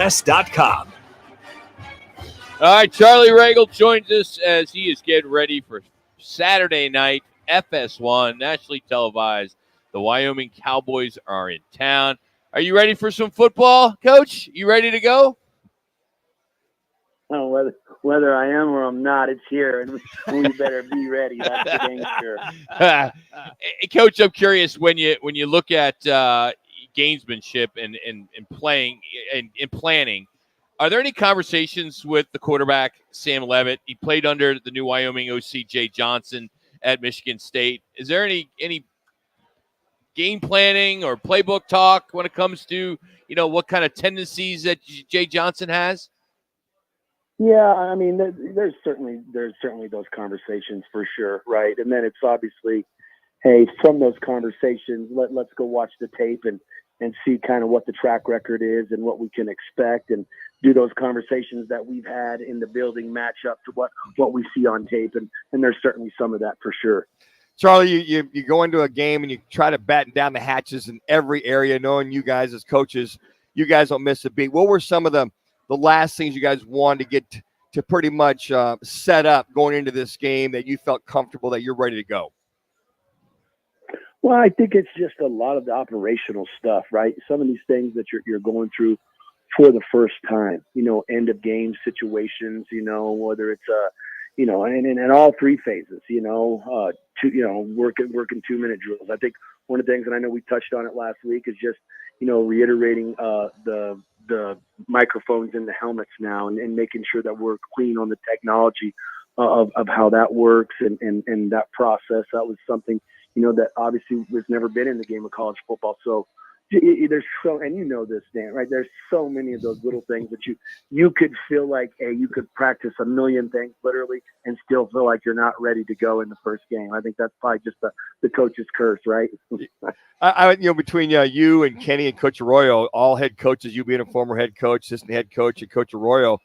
Asst.com. All right, Charlie Ragle joins us as he is getting ready for Saturday night, FS1, nationally televised. The Wyoming Cowboys are in town. Are you ready for some football, Coach? You ready to go? Oh, whether I am or I'm not, it's here, and we better be ready. That's for dang sure. Coach, I'm curious when you look at gamesmanship and playing and planning. Are there any conversations with the quarterback, Sam Levitt? He played under the new Wyoming OC, Jay Johnson, at Michigan State. Is there any game planning or playbook talk when it comes to, what kind of tendencies that Jay Johnson has? Yeah, I mean, there's certainly those conversations for sure, right? And then it's obviously, hey, from those conversations, let's go watch the tape and see kind of what the track record is and what we can expect, and do those conversations that we've had in the building match up to what we see on tape. And there's certainly some of that for sure. Charlie, you go into a game and you try to batten down the hatches in every area, knowing you guys as coaches, you guys don't miss a beat. What were some of the last things you guys wanted to get to pretty much set up going into this game that you felt comfortable that you're ready to go? Well, I think it's just a lot of the operational stuff, right? Some of these things that you're going through for the first time, end of game situations, whether it's in all three phases, working 2-minute drills. I think one of the things, and I know we touched on it last week, is just, reiterating the microphones in the helmets now, and making sure that we're clean on the technology of how that works and that process. That was something, that obviously was never been in the game of college football. So there's and this, Dan, right? There's so many of those little things that you could feel like, hey, you could practice a million things literally and still feel like you're not ready to go in the first game. I think that's probably just the coach's curse, right? Between you and Kenny and Coach Arroyo, all head coaches, you being a former head coach, assistant head coach, and Coach Arroyo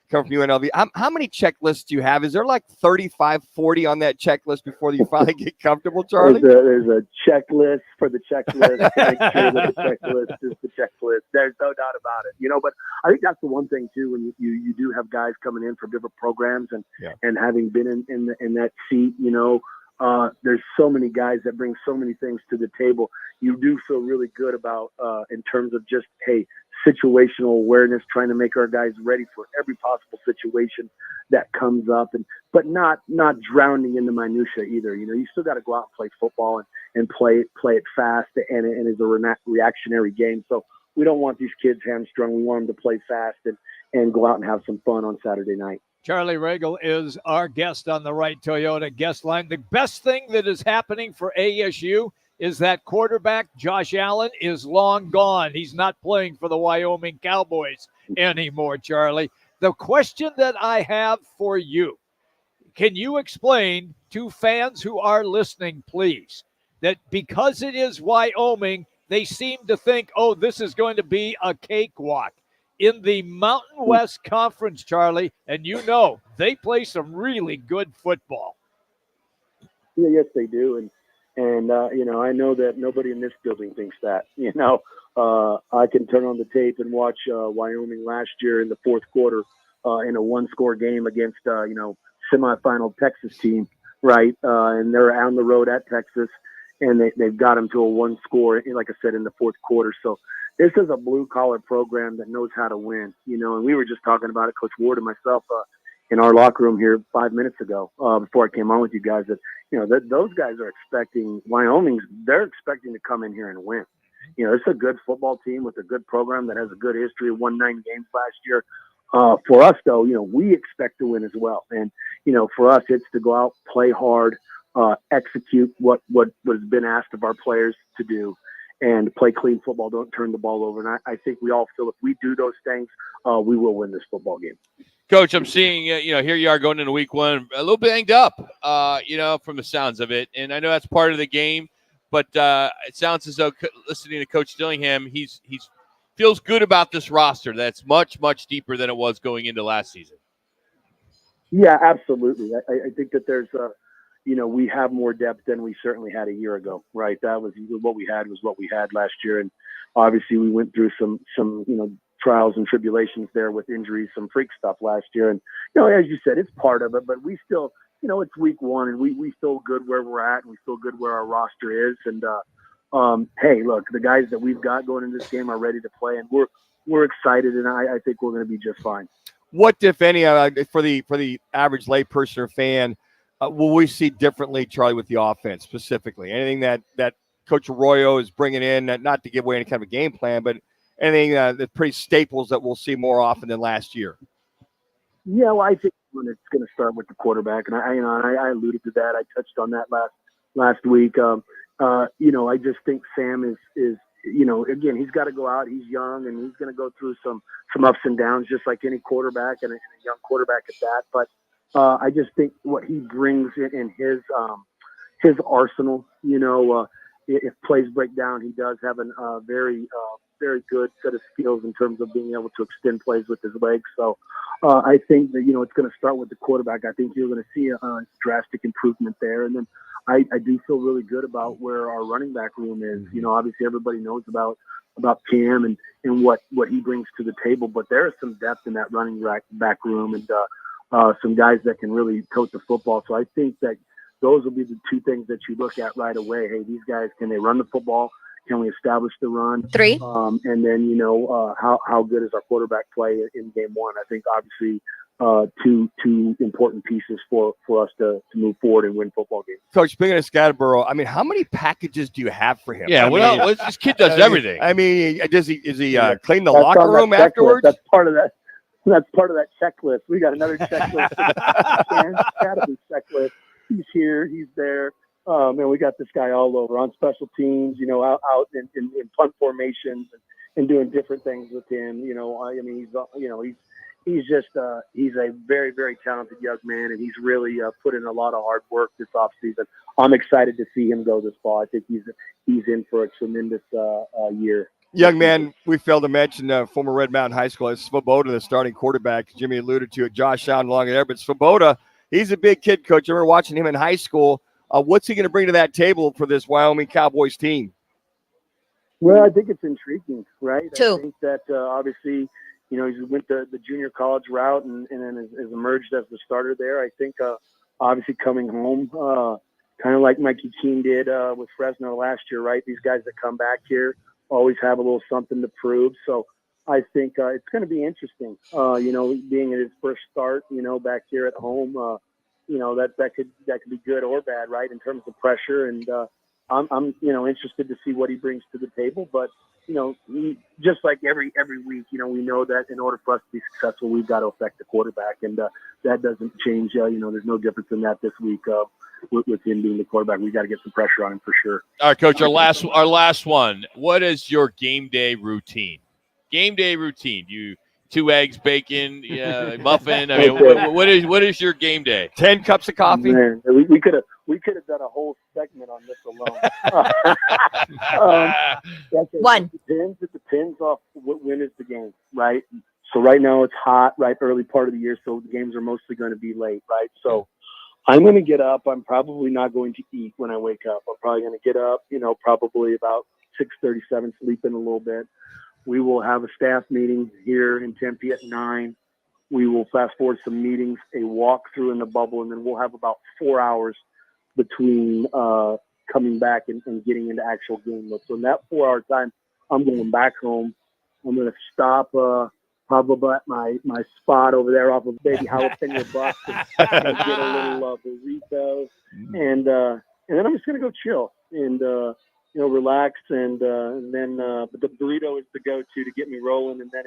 come from UNLV. How many checklists do you have? Is there like 35, 40 on that checklist before you finally get comfortable, Charlie? There's a checklist for the checklist to make sure that the checklist is the checklist. There's no doubt about it. But I think that's the one thing too, when you do have guys coming in from different programs and having been in that seat, there's so many guys that bring so many things to the table. You do feel really good about in terms of just, hey, situational awareness, trying to make our guys ready for every possible situation that comes up, but not drowning in the minutia either. You still got to go out and play football and play it fast, and it's a reactionary game. So we don't want these kids hamstrung. We want them to play fast and go out and have some fun on Saturday night. Charlie Ragle is our guest on the Right Toyota guest line. The best thing that is happening for ASU is that quarterback, Josh Allen, is long gone. He's not playing for the Wyoming Cowboys anymore, Charlie. The question that I have for you, can you explain to fans who are listening, please, that because it is Wyoming, they seem to think, oh, this is going to be a cakewalk. In the Mountain West Conference, Charlie, and they play some really good football. Yeah, yes, they do. And I know that nobody in this building thinks that. I can turn on the tape and watch Wyoming last year in the fourth quarter in a one-score game against, semifinal Texas team, right? And they're on the road at Texas, and they've got them to a one-score, like I said, in the fourth quarter. So this is a blue-collar program that knows how to win, and we were just talking about it, Coach Ward and myself, in our locker room here 5 minutes ago before I came on with you guys, that, those guys are expecting they're expecting to come in here and win. It's a good football team with a good program that has a good history, won 9 games last year. For us, though, we expect to win as well. And, for us, it's to go out, play hard, execute what has been asked of our players to do, and play clean football. Don't turn the ball over. And I think we all feel if we do those things, we will win this football game. Coach, I'm seeing, here you are going into week one, a little banged up, from the sounds of it. And I know that's part of the game, but it sounds as though, listening to Coach Dillingham, he's feels good about this roster that's much, much deeper than it was going into last season. Yeah, absolutely. I think that there's, we have more depth than we certainly had a year ago, right? That was what we had last year. And obviously we went through some trials and tribulations there with injuries, some freak stuff last year. And, as you said, it's part of it, but we still, it's week 1 and we feel good where we're at and we feel good where our roster is. And, hey, look, the guys that we've got going into this game are ready to play, and we're excited, and I think we're going to be just fine. What, if any, for the average layperson or fan, will we see differently, Charlie, with the offense specifically? Anything that Coach Arroyo is bringing in, not to give away any kind of a game plan, but anything that's pretty staples that we'll see more often than last year? Yeah, well, I think it's going to start with the quarterback, and I alluded to that. I touched on that last week. I just think Sam is again, he's got to go out. He's young, and he's going to go through some ups and downs, just like any quarterback, and a young quarterback at that. But I just think what he brings in his arsenal, if plays break down, he does have a very good set of skills in terms of being able to extend plays with his legs. So I think that, it's going to start with the quarterback. I think you're going to see a drastic improvement there. And then I do feel really good about where our running back room is. Obviously everybody knows about Cam and what he brings to the table, but there is some depth in that running back room and some guys that can really tote the football. So I think that those will be the two things that you look at right away. Hey, these guys, can they run the football? Can we establish the run? 3. And then, how good is our quarterback play in game 1? I think obviously two important pieces for us to move forward and win football games. Coach, speaking of Scatterborough, how many packages do you have for him? Yeah, this kid does everything. Does he clean the locker room afterwards? That's part of that. That's part of that checklist. We got another checklist. Academy checklist. He's here. He's there. And we got this guy all over on special teams. Out in punt formations and doing different things with him. He's a very, very talented young man, and he's really put in a lot of hard work this offseason. I'm excited to see him go this fall. I think he's in for a tremendous year. Young man, we failed to mention former Red Mountain High School. It's Svoboda, the starting quarterback. Jimmy alluded to it. Josh Allen along there, but Svoboda, he's a big kid, Coach. I remember watching him in high school. What's he going to bring to that table for this Wyoming Cowboys team? Well, I think it's intriguing, right? 2. I think that obviously, he went the junior college route and then has emerged as the starter there. I think obviously coming home, kind of like Mikey Keene did with Fresno last year, right? These guys that come back here always have a little something to prove. So I think it's going to be interesting, being at his first start, back here at home, that could be good or bad, right, in terms of pressure. And I'm interested to see what he brings to the table. But just like every week, we know that in order for us to be successful, we've got to affect the quarterback, and that doesn't change. There's no difference in that this week with him being the quarterback. We got to get some pressure on him for sure. All right, Coach. Our last one. What is your game day routine? Game day routine. You 2 eggs, bacon, muffin. I mean, what is your game day? 10 cups of coffee. Man, we could have done a whole segment on this alone. 1. It depends off when is the game, right? So right now it's hot, right, early part of the year, so the games are mostly going to be late, right? So I'm going to get up. I'm probably not going to eat when I wake up. I'm probably going to get up, probably about 6:37, sleep in a little bit. We will have a staff meeting here in Tempe at 9. We will fast forward some meetings, a walkthrough in the bubble, and then we'll have about 4 hours between coming back and getting into actual game mode. So in that 4-hour time, I'm going back home. I'm going to stop probably at my spot over there off of Baby Jalapeno Bucks and get a little burrito. And then I'm just going to go chill and relax, and then but the burrito is the go-to to get me rolling, and then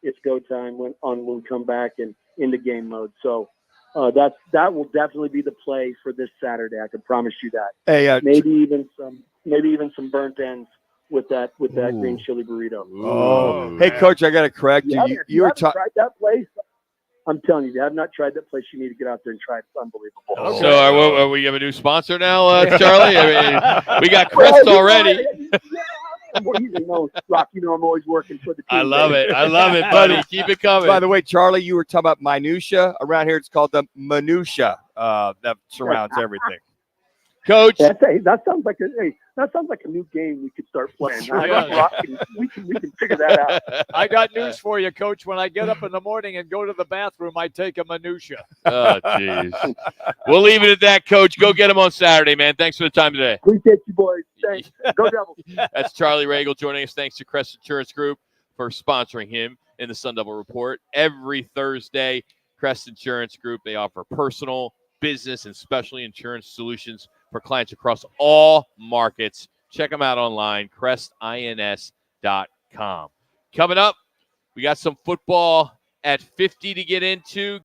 it's go time when we come back and into game mode. So that will definitely be the play for this Saturday. I can promise you that. Hey, maybe even some burnt ends with that green chili burrito. Oh, hey, Coach, I got to correct you. You were tried that place. I'm telling you, if you have not tried that place, you need to get out there and try it. It's unbelievable. Okay. So are we have a new sponsor now, Charlie? I mean, we got Chris already. Rock, I'm always working for the team. I love it, buddy. Keep it coming. By the way, Charlie, you were talking about minutia. Around here, it's called the minutia that surrounds everything. Coach, that sounds like That sounds like a new game we could start playing. Yeah. We can figure that out. I got news for you, Coach. When I get up in the morning and go to the bathroom, I take a minutia. Oh, jeez. We'll leave it at that, Coach. Go get him on Saturday, man. Thanks for the time today. Appreciate you, boys. Thanks. Go Devils. That's Charlie Ragle joining us. Thanks to Crest Insurance Group for sponsoring him in the Sun Devil Report. Every Thursday, Crest Insurance Group, they offer personal, business, and specialty insurance solutions for clients across all markets. Check them out online, crestins.com. Coming up, we got some football at 50 to get into.